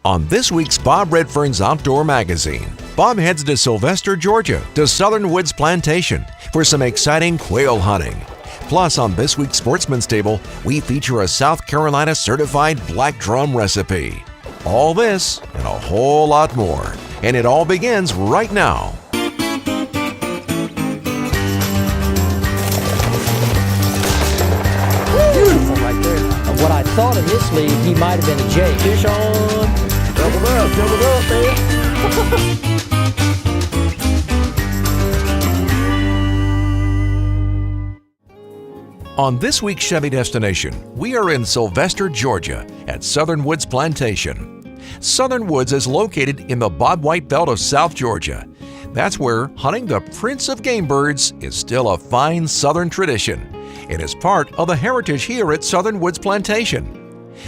On this week's Bob Redfern's Outdoor Magazine, Bob heads to Sylvester, Georgia, to Southern Woods Plantation for some exciting quail hunting. Plus, on this week's Sportsman's Table, we feature a South Carolina certified black drum recipe. All this and a whole lot more. And it all begins right now. Beautiful right there. What I thought initially, he might have been a jay. Fish on. Doubled up there. On this week's Chevy Destination, we are in Sylvester, Georgia at Southern Woods Plantation. Southern Woods is located in the bobwhite belt of South Georgia. That's where hunting the prince of game birds is still a fine Southern tradition. It is part of the heritage here at Southern Woods Plantation.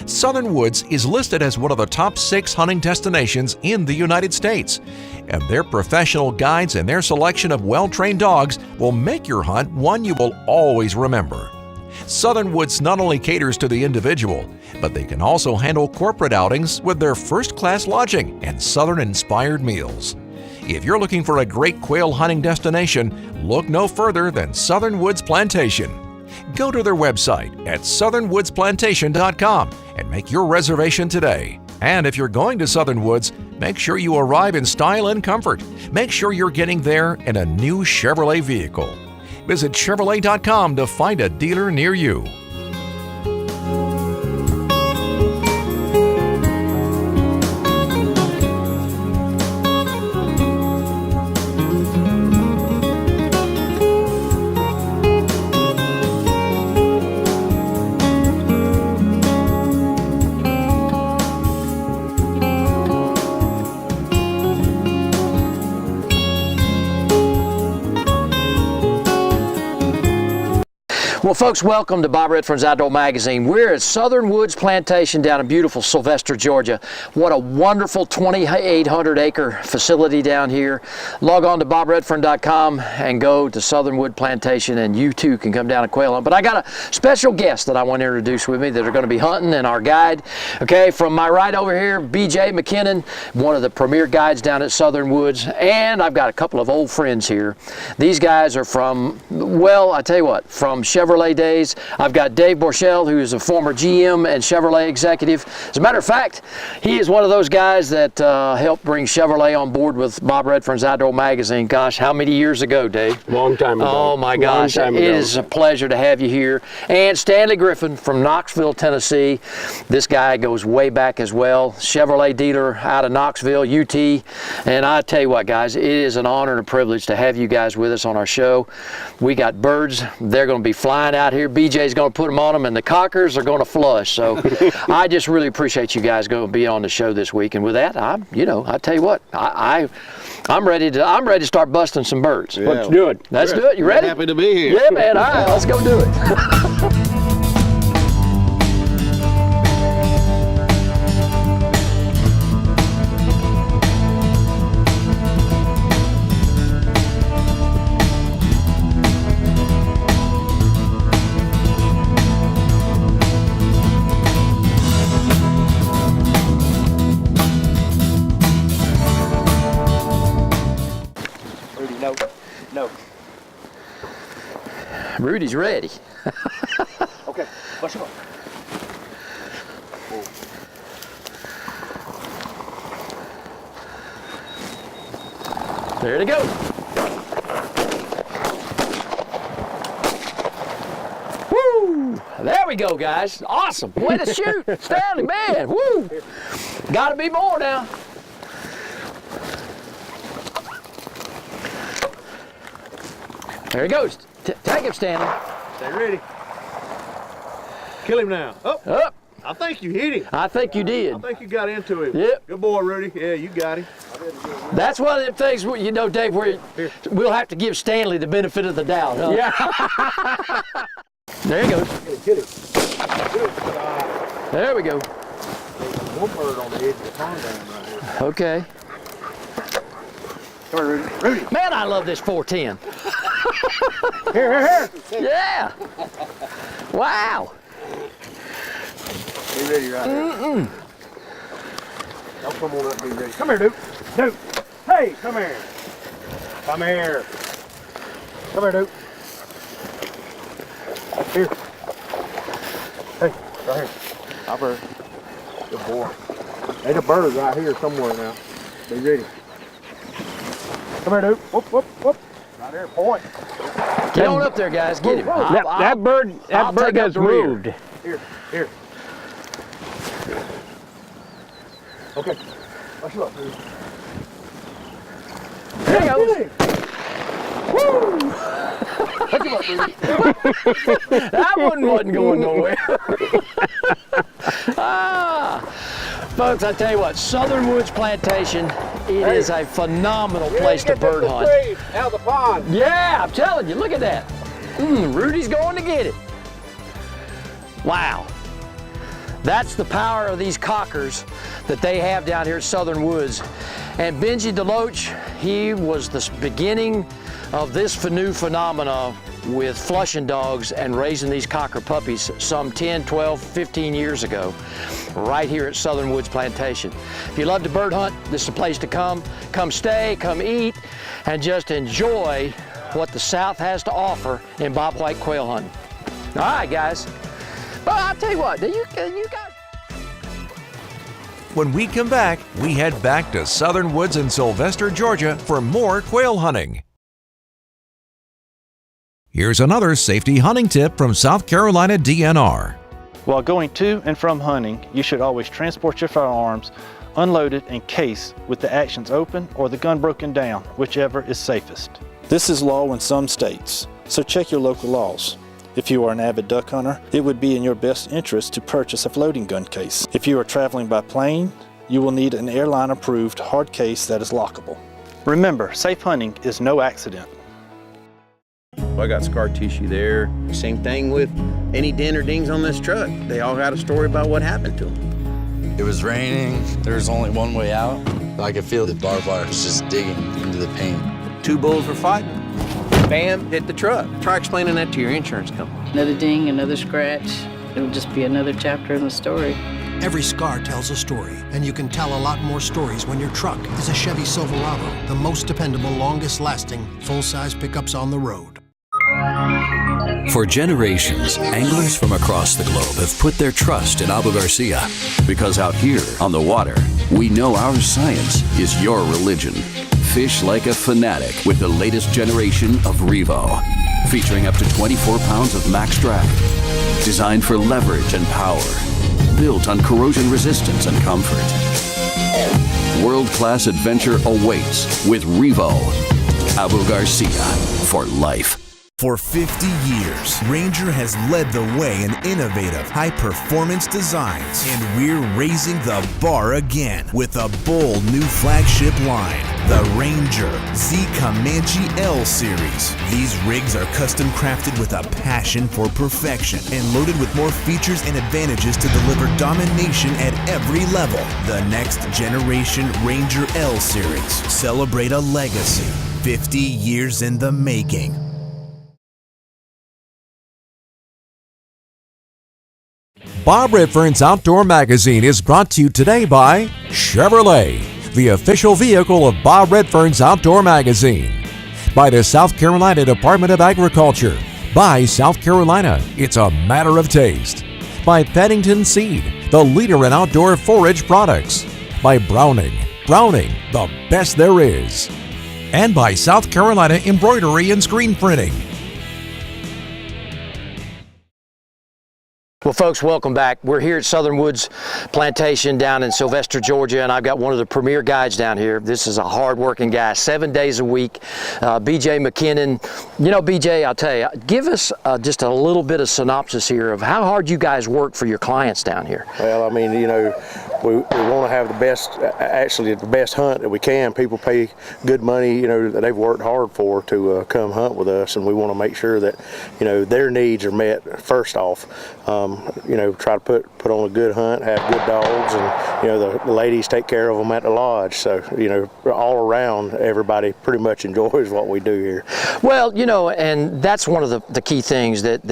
Southern Woods is listed as one of the top 6 hunting destinations in the United States, and their professional guides and their selection of well-trained dogs will make your hunt one you will always remember. Southern Woods not only caters to the individual, but they can also handle corporate outings with their first-class lodging and Southern-inspired meals. If you're looking for a great quail hunting destination, look no further than Southern Woods Plantation. Go to their website at southernwoodsplantation.com and make your reservation today. And if you're going to Southern Woods, make sure you arrive in style and comfort. Make sure you're getting there in a new Chevrolet vehicle. Visit Chevrolet.com to find a dealer near you. Well, folks, welcome to Bob Redfern's Outdoor Magazine. We're at Southern Woods Plantation down in beautiful Sylvester, Georgia. What a wonderful 2,800-acre facility down here. Log on to bobredfern.com and go to Southern Wood Plantation, and you too can come down and quail hunt. But I got a special guest that I want to introduce with me that are going to be hunting, and our guide. Okay, from my right over here, BJ McKinnon, one of the premier guides down at Southern Woods, and I've got a couple of old friends here. These guys are from, well, I tell you what, from Chevrolet days. I've got Dave Borchell, who is a former GM and Chevrolet executive. As a matter of fact, he is one of those guys that helped bring Chevrolet on board with Bob Redfern's Outdoor Magazine. Gosh, how many years ago, Dave? Long time ago. Oh my gosh, it is a pleasure to have you here. And Stanley Griffin from Knoxville, Tennessee. This guy goes way back as well. Chevrolet dealer out of Knoxville, UT. And I tell you what, guys, it is an honor and a privilege to have you guys with us on our show. We got birds. They're going to be flying out here. BJ's going to put them on them, and the cockers are going to flush. So I just really appreciate you guys going to be on the show this week. And with that, I tell you what, I'm ready to start busting some birds. Yeah. Let's do it. Let's do it. You ready? Happy to be here. Yeah, man. All right, let's go do it. No. Rudy's ready. Okay, let's go. There to go. Woo! There we go, guys. Awesome. Way to shoot. Stanley, man. Woo! Gotta be more now. There he goes. Take him, Stanley. Stay ready. Kill him now. Up. Up. I think you hit him. I think you did. I think you got into him. Yep. Good boy, Rudy. Yeah, you got him. That's one of them things, you know, Dave, where we'll have to give Stanley the benefit of the doubt, huh? Yeah. There he goes. Get it. There we go. One bird on the edge of the pond down right here. Okay. Come on, Rudy. Man, I love this 410. Here. Yeah. Wow. Be ready right here. Y'all come on up and be ready. Come here, Duke. Duke. Hey, come here. Come here. Come here, Duke. Here. Hey, right here. Hi, bird. Good boy. There's a bird right here somewhere now. Be ready. Come here, Duke. Whoop, whoop, whoop. Right there, point. Get on up there, guys. Get him. That bird has moved. Here, here. Okay. Let's look, dude. There he goes. Woo! Pick him up, dude. That one wasn't going nowhere. Folks, I tell you what, Southern Woods Plantation, it is a phenomenal place to bird hunt. Out of the pond. Yeah, I'm telling you, look at that. Rudy's going to get it. Wow. That's the power of these cockers that they have down here at Southern Woods. And Benji DeLoach, he was the beginning of this new phenomena with flushing dogs and raising these cocker puppies some 10, 12, 15 years ago, right here at Southern Woods Plantation. If you love to bird hunt, this is the place to come. Come stay, come eat, and just enjoy what the South has to offer in bobwhite quail hunting. All right, guys. But I'll tell you what, you guys. When we come back, we head back to Southern Woods in Sylvester, Georgia for more quail hunting. Here's another safety hunting tip from South Carolina DNR. While going to and from hunting, you should always transport your firearms unloaded and cased with the actions open or the gun broken down, whichever is safest. This is law in some states, so check your local laws. If you are an avid duck hunter, it would be in your best interest to purchase a floating gun case. If you are traveling by plane, you will need an airline-approved hard case that is lockable. Remember, safe hunting is no accident. I got scar tissue there. Same thing with any dent or dings on this truck. They all got a story about what happened to them. It was raining. There was only one way out. I could feel the barbed wire was just digging into the paint. Two bulls were fighting. Bam, hit the truck. Try explaining that to your insurance company. Another ding, another scratch. It would just be another chapter in the story. Every scar tells a story, and you can tell a lot more stories when your truck is a Chevy Silverado, the most dependable, longest-lasting, full-size pickups on the road. For generations, anglers from across the globe have put their trust in Abu Garcia. Because out here on the water, we know our science is your religion. Fish like a fanatic with the latest generation of Revo. Featuring up to 24 pounds of max drag. Designed for leverage and power. Built on corrosion resistance and comfort. World-class adventure awaits with Revo. Abu Garcia for life. For 50 years, Ranger has led the way in innovative, high-performance designs, and we're raising the bar again with a bold new flagship line, the Ranger Z Comanche L Series. These rigs are custom crafted with a passion for perfection and loaded with more features and advantages to deliver domination at every level. The next generation Ranger L Series. Celebrate a legacy, 50 years in the making. Bob Redfern's Outdoor Magazine is brought to you today by Chevrolet, the official vehicle of Bob Redfern's Outdoor Magazine. By the South Carolina Department of Agriculture. By South Carolina, it's a matter of taste. By Paddington Seed, the leader in outdoor forage products. By Browning, the best there is. And by South Carolina Embroidery and Screen Printing. Well, folks, welcome back. We're here at Southern Woods Plantation down in Sylvester, Georgia, and I've got one of the premier guides down here. This is a hard-working guy, 7 days a week, BJ McKinnon. You know, BJ, I'll tell you, give us just a little bit of synopsis here of how hard you guys work for your clients down here. Well, I mean, you know, we want to have the best, actually the best hunt that we can. People pay good money, you know, that they've worked hard for to come hunt with us, and we want to make sure that, you know, their needs are met first off. You know, try to put on a good hunt, have good dogs, and the ladies take care of them at the lodge. So, all around, everybody pretty much enjoys what we do here. Well, and that's one of the key things that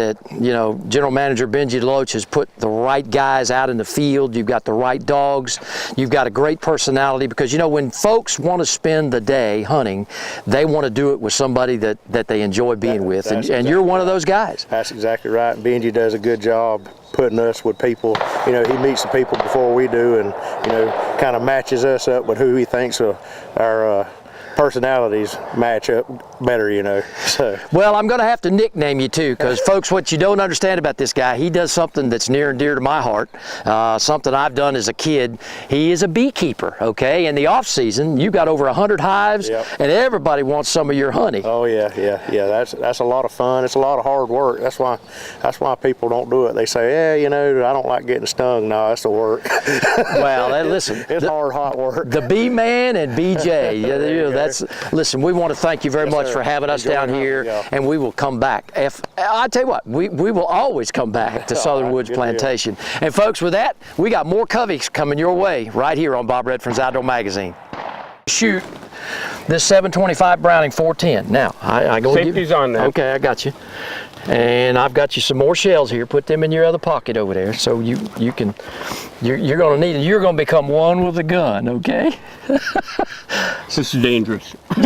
General Manager Benji Loach has put the right guys out in the field. You've got the right dogs. You've got a great personality, because, when folks want to spend the day hunting, they want to do it with somebody that they enjoy being with. And you're one of those guys. That's exactly right. Benji does a good job putting us with people. He meets the people before we do, and kind of matches us up with who he thinks our personalities match up better, So. Well, I'm going to have to nickname you too, because folks, what you don't understand about this guy, he does something that's near and dear to my heart, something I've done as a kid. He is a beekeeper, okay? In the off season, you got over 100 hives, and everybody wants some of your honey. Oh yeah. That's a lot of fun. It's a lot of hard work. That's why people don't do it. They say, I don't like getting stung. No, that's the work. Well, listen, it's hard, hot work. The bee man and BJ, listen, we want to thank you very much for having us down here, and we will come back. I tell you what, we will always come back to Southern Woods Plantation. And folks, with that, we got more coveys coming your way right here on Bob Redfern's Outdoor Magazine. Shoot this 725 Browning 410. Now, I go. Safety's on there. Okay, I got you. And I've got you some more shells here. Put them in your other pocket over there, so you're going to need it. You're going to become one with a gun, okay? This is dangerous. All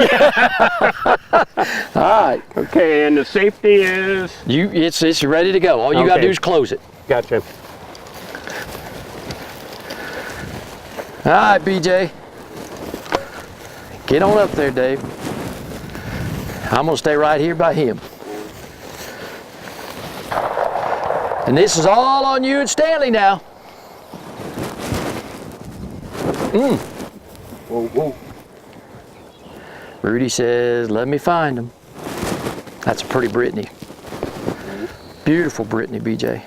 right. Okay, and the safety is? It's ready to go. All you got to do is close it. Gotcha. All right, BJ. Get on up there, Dave. I'm going to stay right here by him. And this is all on you and Stanley now. Whoa. Rudy says, let me find him. That's a pretty Brittany. Beautiful Brittany, BJ.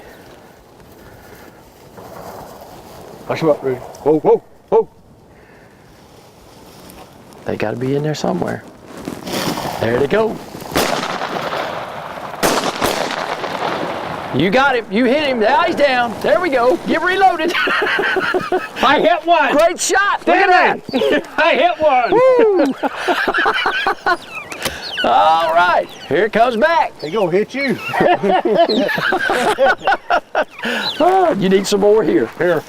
Watch him up, Rudy. Whoa. They got to be in there somewhere. There they go. You got him. You hit him. Now he's down. There we go. Get reloaded. I hit one. Great shot. Look at that. I hit one. Woo. All right. Here it comes back. He gonna hit you. You need some more here. Here.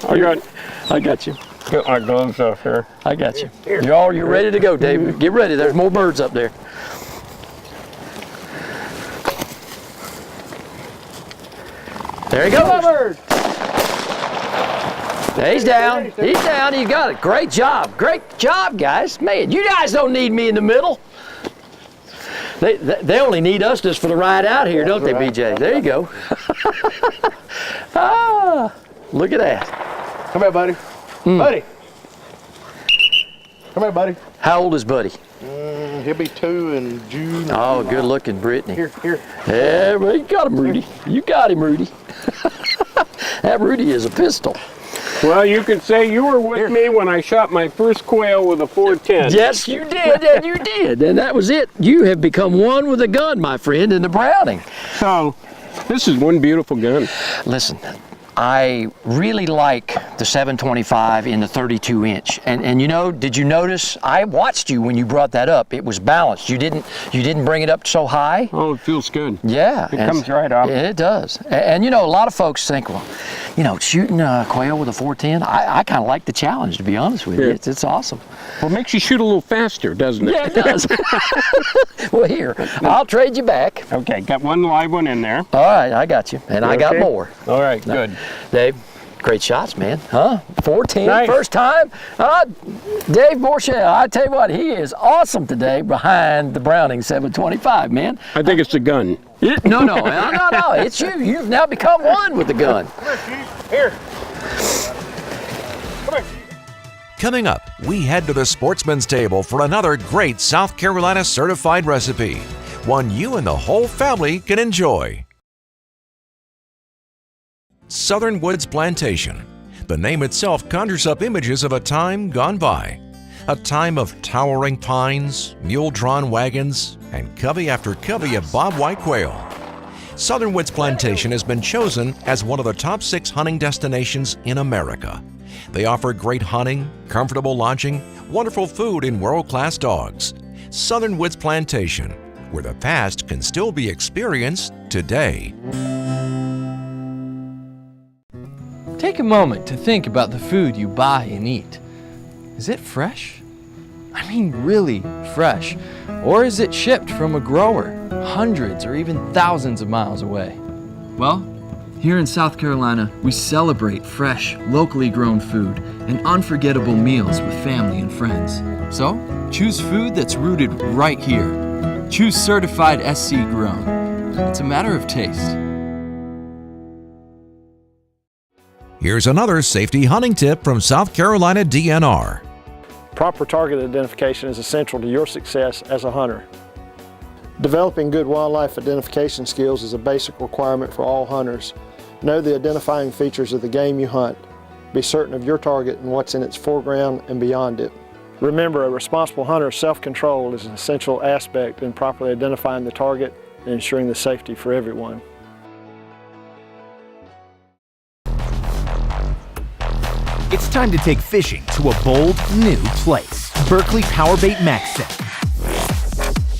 I got you. Get my gloves off here. I got you. You're ready to go, Dave. Get ready. There's more birds up there. There he goes. He's down. He's down. He got it. Great job. Great job, guys. Man, you guys don't need me in the middle. They only need us just for the ride out here, don't they, BJ? There you go. Look at that. Come here, buddy. Buddy. Come here, buddy. How old is Buddy? He'll be 2 in June. Oh, good looking Brittany. Here. Yeah, well, you got him, Rudy. You got him, Rudy. That Rudy is a pistol. Well, you could say you were with me when I shot my first quail with a 410. Yes, you did, and you did. And that was it. You have become one with a gun, my friend, in the Browning. So, this is one beautiful gun. Listen, I really like the 725 in the 32 inch. And did you notice? I watched you when you brought that up. It was balanced. You didn't bring it up so high. Oh, it feels good. Yeah. It comes right up. It does. And a lot of folks think, well, shooting a quail with a 410, I kind of like the challenge, to be honest with you. Yeah. It's awesome. Well, it makes you shoot a little faster, doesn't it? Yeah, it does. Well, here, I'll trade you back. Okay, got one live one in there. All right, I got you. And I got more. All right, good. Dave, great shots, man. 410, nice. First time. Dave Borchell, I tell you what, he is awesome today behind the Browning 725, man. I think it's the gun. No, it's you. You've now become one with the gun. Come here, Chief. Here. Come here. Coming up, we head to the Sportsman's Table for another great South Carolina certified recipe, one you and the whole family can enjoy. Southern Woods Plantation. The name itself conjures up images of a time gone by. A time of towering pines, mule-drawn wagons, and covey after covey of bobwhite quail. Southern Woods Plantation has been chosen as one of the top 6 hunting destinations in America. They offer great hunting, comfortable lodging, wonderful food, and world-class dogs. Southern Woods Plantation, where the past can still be experienced today. Take a moment to think about the food you buy and eat. Is it fresh? I mean really fresh. Or is it shipped from a grower hundreds or even thousands of miles away? Well, here in South Carolina, we celebrate fresh, locally grown food and unforgettable meals with family and friends. So, choose food that's rooted right here. Choose certified SC grown. It's a matter of taste. Here's another safety hunting tip from South Carolina DNR. Proper target identification is essential to your success as a hunter. Developing good wildlife identification skills is a basic requirement for all hunters. Know the identifying features of the game you hunt. Be certain of your target and what's in its foreground and beyond it. Remember, a responsible hunter's self-control is an essential aspect in properly identifying the target and ensuring the safety for everyone. It's time to take fishing to a bold, new place. Berkley Powerbait Max Set.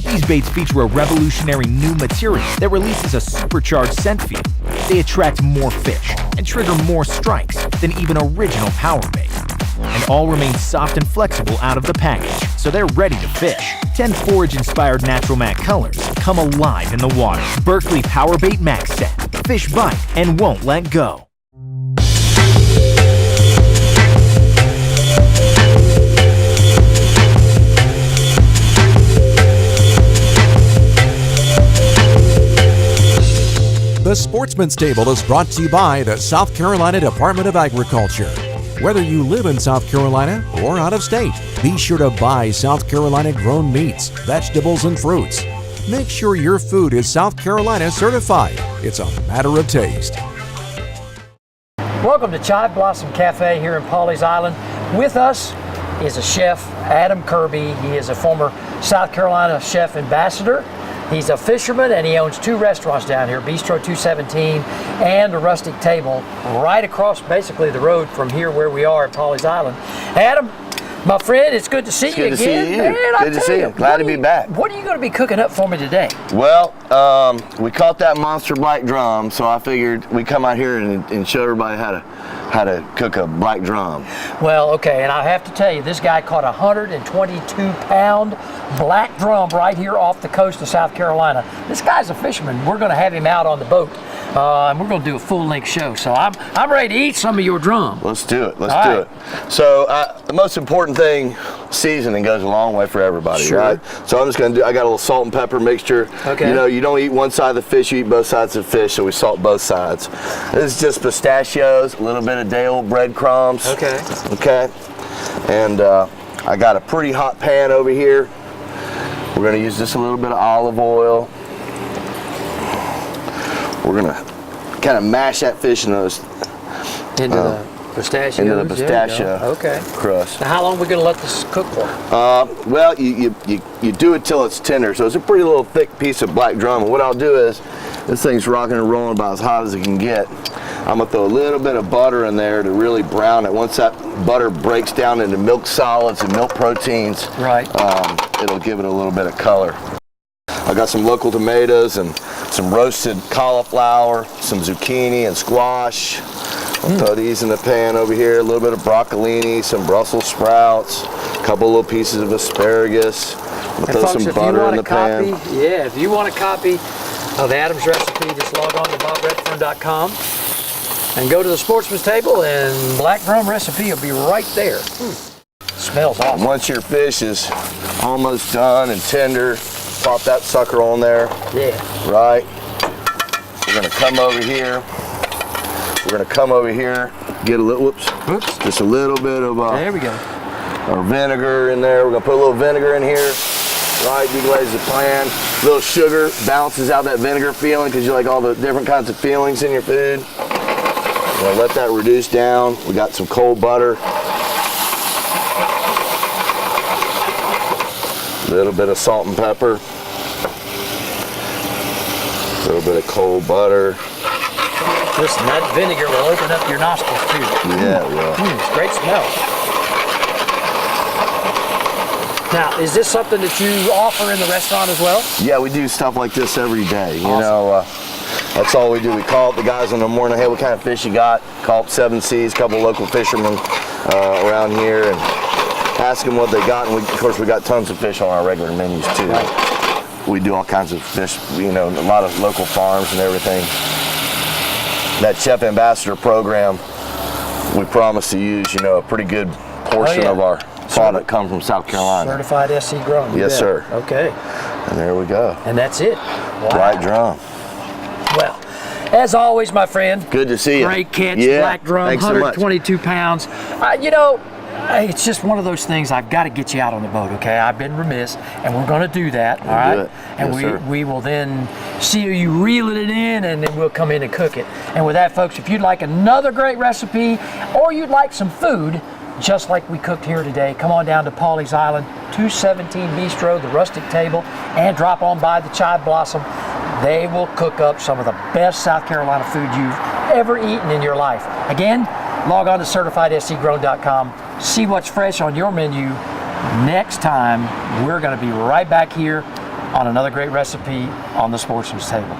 These baits feature a revolutionary new material that releases a supercharged scent field. They attract more fish and trigger more strikes than even original Powerbait. And all remain soft and flexible out of the package, so they're ready to fish. 10 forage-inspired natural matte colors come alive in the water. Berkley Powerbait Max Set. Fish bite and won't let go. The Sportsman's Table is brought to you by the South Carolina Department of Agriculture. Whether you live in South Carolina or out of state, be sure to buy South Carolina grown meats, vegetables, and fruits. Make sure your food is South Carolina certified. It's a matter of taste. Welcome to Chive Blossom Cafe here in Pawleys Island. With us is a chef, Adam Kirby. He is a former South Carolina chef ambassador. He's a fisherman and he owns 2 restaurants down here, Bistro 217 and a Rustic Table, right across basically the road from here where we are at Pawleys Island. Adam, my friend, it's good to see you again. Good to see you. Man, Good to see you. Glad to be back. What are you going to be cooking up for me today? Well, we caught that monster black drum, so I figured we'd come out here and show everybody how to cook a black drum. Well, okay, and I have to tell you, this guy caught a 122-pound black drum right here off the coast of South Carolina. This guy's a fisherman. We're going to have him out on the boat, and we're going to do a full-length show. So I'm ready to eat some of your drum. Let's do it. Let's do it. So the most important thing, seasoning goes a long way for everybody, right? So I'm just going to do. I got a little salt and pepper mixture. Okay. You know, you don't eat one side of the fish, you eat both sides of the fish, so we salt both sides. This is just pistachios, a little bit of day-old breadcrumbs. Okay. Okay. And I got a pretty hot pan over here. We're going to use just a little bit of olive oil. We're going to kind of mash that fish in those into the pistachio crust. Now, how long are we going to let this cook for? Well, you do it till it's tender. So it's a pretty little thick piece of black drum. And what I'll do is, this thing's rocking and rolling about as hot as it can get. I'm going to throw a little bit of butter in there to really brown it. Once that butter breaks down into milk solids and milk proteins, it'll give it a little bit of color. I got some local tomatoes and some roasted cauliflower, some zucchini and squash. I'll throw these in the pan over here. A little bit of broccolini, some Brussels sprouts, a couple little pieces of asparagus. I'll throw some butter in the pan. Yeah, if you want a copy of Adam's recipe, just log on to bobredfern.com and go to the Sportsman's Table, and black drum recipe will be right there. Smells awesome. Once your fish is almost done and tender, pop that sucker on there. Yeah. Right. We're gonna come over here. We're gonna come over here, get a little, just a little bit of there we go. Our vinegar in there. We're gonna put a little vinegar in here. Right, deglaze the pan. A little sugar balances out that vinegar feeling because you like all the different kinds of feelings in your food. We're gonna let that reduce down. We got some cold butter. A little bit of salt and pepper. A little bit of cold butter. Listen, that vinegar will open up your nostrils too. Yeah, it will. It's great smell. Now, is this something that you offer in the restaurant as well? Yeah, we do stuff like this every day. You Awesome. know, that's all we do. We call up the guys in the morning, hey, what kind of fish you got? Call up 7 Seas, a couple local fishermen around here, and ask them what they got. And of course, we got tons of fish on our regular menus too. Right. We do all kinds of fish, you know, a lot of local farms and everything. That Chef Ambassador program, we promise to use, you know, a pretty good portion of our product comes from South Carolina. Certified SC grown. Yes, sir. Okay. And there we go. And that's it. Wow. Black drum. Well, as always, my friend. Good to see you. Great catch, yeah. black drum, Thanks so much. 122 pounds. You know, it's just one of those things. I've got to get you out on the boat, okay? I've been remiss, and we're going to do that, all right? Do it. And Yes, we will then see you reeling it in, and then we'll come in and cook it. And with that, folks, if you'd like another great recipe, or you'd like some food, just like we cooked here today, come on down to Pawleys Island, 217 Bistro, the Rustic Table, and drop on by the Chive Blossom. They will cook up some of the best South Carolina food you've ever eaten in your life. Again, log on to CertifiedSCGrown.com. See what's fresh on your menu. Next time, we're going to be right back here on another great recipe on the Sportsman's Table.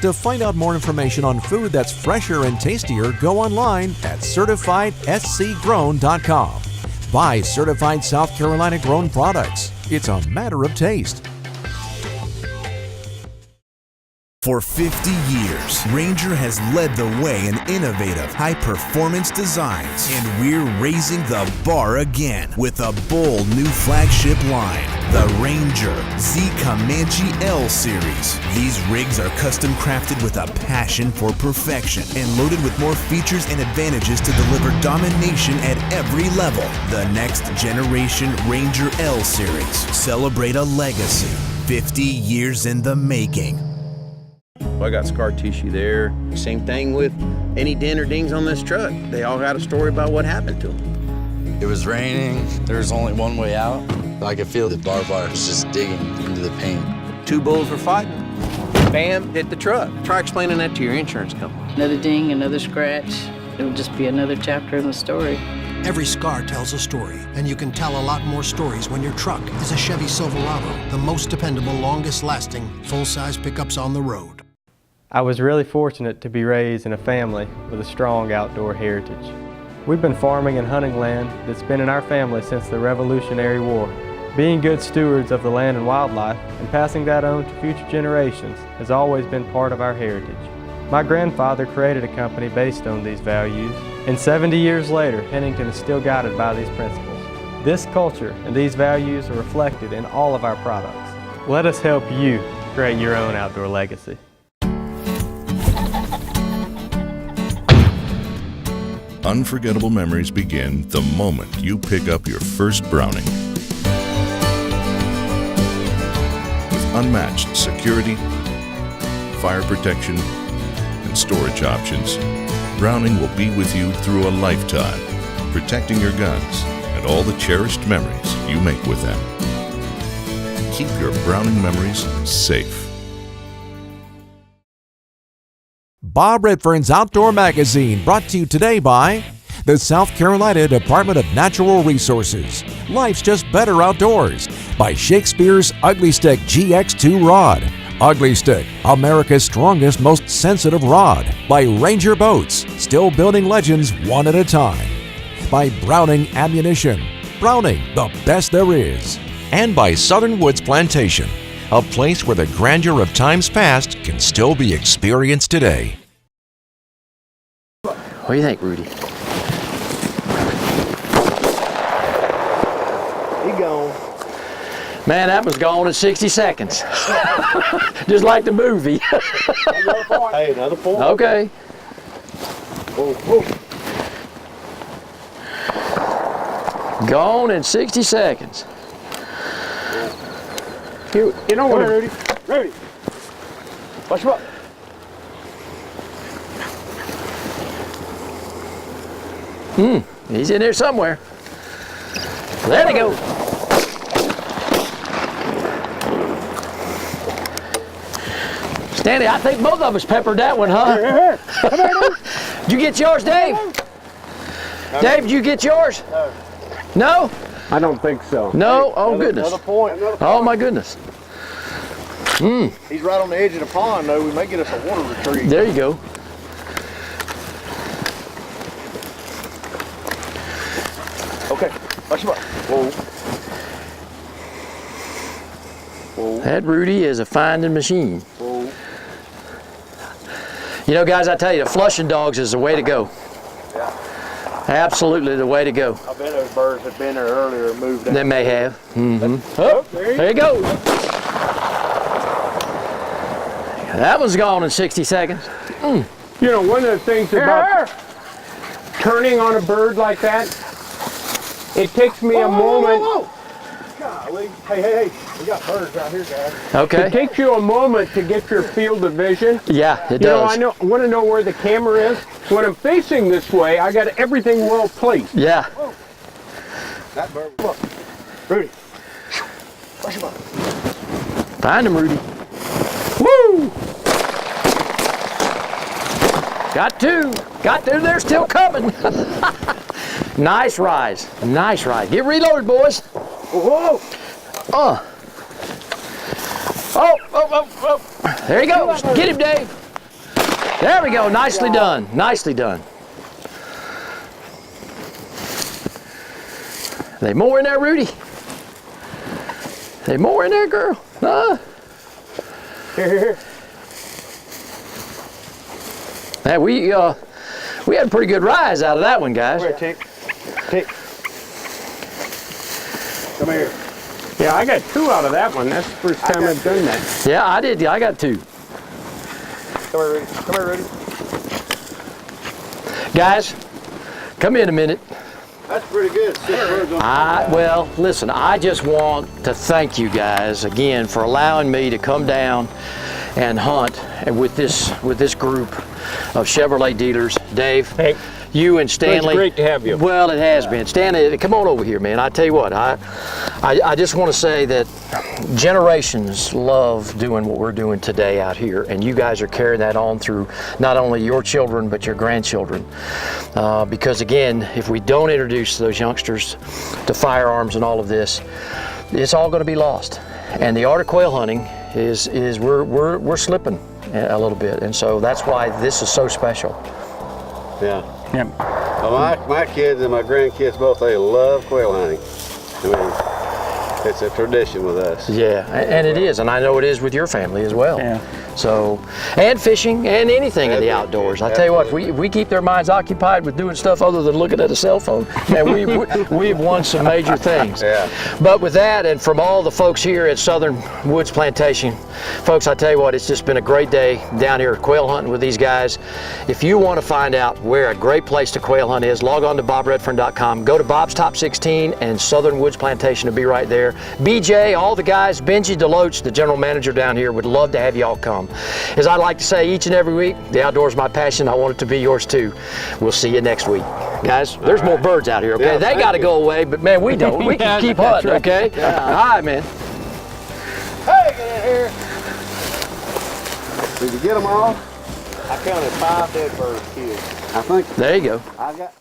To find out more information on food that's fresher and tastier, go online at CertifiedSCGrown.com. Buy certified South Carolina grown products. It's a matter of taste. For 50 years, Ranger has led the way in innovative, high-performance designs, and we're raising the bar again with a bold new flagship line, the Ranger Z Comanche L Series. These rigs are custom crafted with a passion for perfection and loaded with more features and advantages to deliver domination at every level. The next generation Ranger L Series. Celebrate a legacy, 50 years in the making. I got scar tissue there. Same thing with any dent or dings on this truck. They all got a story about what happened to them. It was raining. There was only one way out. I could feel the barbed wire was just digging into the paint. 2 bulls were fighting. Bam, hit the truck. Try explaining that to your insurance company. Another ding, another scratch. It'll just be another chapter in the story. Every scar tells a story, and you can tell a lot more stories when your truck is a Chevy Silverado, the most dependable, longest-lasting, full-size pickups on the road. I was really fortunate to be raised in a family with a strong outdoor heritage. We've been farming and hunting land that's been in our family since the Revolutionary War. Being good stewards of the land and wildlife and passing that on to future generations has always been part of our heritage. My grandfather created a company based on these values, and 70 years later, Pennington is still guided by these principles. This culture and these values are reflected in all of our products. Let us help you create your own outdoor legacy. Unforgettable memories begin the moment you pick up your first Browning. With unmatched security, fire protection, and storage options, Browning will be with you through a lifetime, protecting your guns and all the cherished memories you make with them. Keep your Browning memories safe. Bob Redfern's Outdoor Magazine, brought to you today by the South Carolina Department of Natural Resources. Life's just better outdoors. By Shakespeare's Ugly Stik GX2 Rod. Ugly Stik, America's strongest, most sensitive rod. By Ranger Boats, still building legends one at a time. By Browning Ammunition. Browning, the best there is. And by Southern Woods Plantation, a place where the grandeur of times past can still be experienced today. What do you think, Rudy? He gone. Man, that was gone in 60 seconds. Just like the movie. Another point. Hey, another point. Okay. Whoa, whoa. Gone in 60 seconds. You know what, Rudy? Rudy. Watch him up. He's in there somewhere. There they go. Stanley, I think both of us peppered that one, huh? Here. Come here, dude. Did you get yours, Dave? Dave, did you get yours? No. No? I don't think so. No? Oh, goodness. Another point. Oh, my goodness. He's right on the edge of the pond, though. We may get us a water retrieve. There you go. Okay. Watch him up. Whoa. Whoa. That Rudy is a finding machine. Whoa. You know, guys, I tell you, the flushing dogs is the way to go. Yeah. Absolutely the way to go. I bet those birds had been there earlier and moved out. They may have. Mm-hmm. Oh, there you go. That one's gone in 60 seconds. You know, one of the things about turning on a bird like that, it takes me a moment. Whoa. Golly. Hey. We got birds out here, guys. Okay. It takes you a moment to get your field of vision. Yeah, it does. does. I want to know where the camera is. When I'm facing this way, I got everything well placed. Yeah. Whoa. That bird. Look. Rudy. Push him up. Find him, Rudy. Woo! Got two. Got two. They're still coming. Nice rise. Nice rise. Get reloaded, boys. Whoa. Oh. There he goes. Get him, Dave. There we go. Nicely done. Nicely done. They more in there, Rudy? They more in there, girl? Huh? Here. Hey, we had a pretty good rise out of that one, guys. Come here, Tick. Come here. Yeah, I got two out of that one. That's the first time I've done that. Yeah, I did. I got two. Come here, Rudy. Come here, Rudy. Guys, come in a minute. That's pretty good. 6 birds on Well, listen, I just want to thank you guys again for allowing me to come down and hunt with this group of Chevrolet dealers. Dave, hey, you and Stanley. It's great to have you. Well, it has been. Stanley, come on over here, man. I tell you what, I just want to say that generations love doing what we're doing today out here, and you guys are carrying that on through not only your children but your grandchildren. Because again, if we don't introduce those youngsters to firearms and all of this, it's all going to be lost. And the art of quail hunting is we're slipping a little bit, and so that's why this is so special. Yeah. Well, my kids and my grandkids both, they love quail hunting. I mean, it's a tradition with us. Yeah, and it is, and I know it is with your family as well. Yeah. So, and fishing and anything in the outdoors. I tell you what, if we keep their minds occupied with doing stuff other than looking at a cell phone, and we've won some major things. Yeah. But with that, and from all the folks here at Southern Woods Plantation, folks, I tell you what, it's just been a great day down here quail hunting with these guys. If you want to find out where a great place to quail hunt is, log on to BobRedfern.com. Go to Bob's Top 16, and Southern Woods Plantation will be right there. BJ, all the guys, Benji Deloach, the general manager down here, would love to have you all come. As I like to say each and every week, the outdoors is my passion. I want it to be yours too. We'll see you next week. Guys, there's more birds out here, okay? Yeah, they got to go away, but man, we don't. We can keep hunting, okay? Yeah. All right, man. Hey, get in here. Did you get them all? I counted 5 dead birds killed. I think. There you go. I got